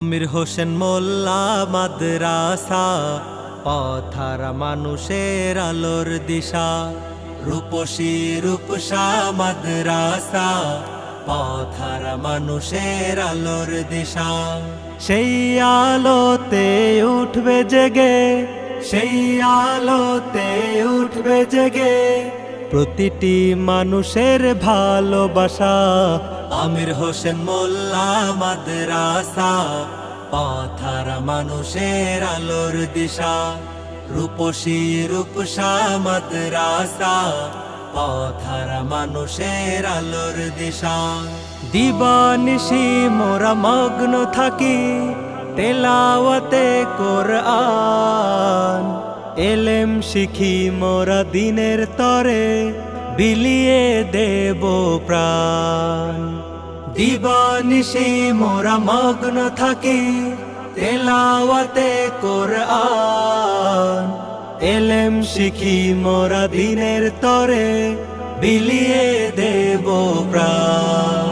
আমির হোসেন মোল্লা মাদ্রাসা, পথহারা মানুষের আলোর দিশা। রূপসী রূপসা মাদ্রাসা, পথহারা মানুষের আলোর দিশা। সেই আলোতে উঠবে জেগে, সেই আলোতে উঠবে জেগে প্রতিটি মানুষের ভালোবাসা। আমির হোসেন মোল্লা মাদ্রাসা, পথহারা মানুষের আলোর দিশা। রূপসী রূপসা মাদ্রাসা, পথহারা মানুষের আলোর দিশা। দিবানিশি মোরা মগ্ন থাকি তেলাওয়াতে কোরআন, এলেম শিখি মোরা দিনের তরে বিলিয়ে দেব প্রাণ। দিবানিশি মোরা মগ্ন থাকি তেলাওয়াতে কোরআন, এলেম শিখি মোরা দিনের তরে বিলিয়ে দেব প্রাণ।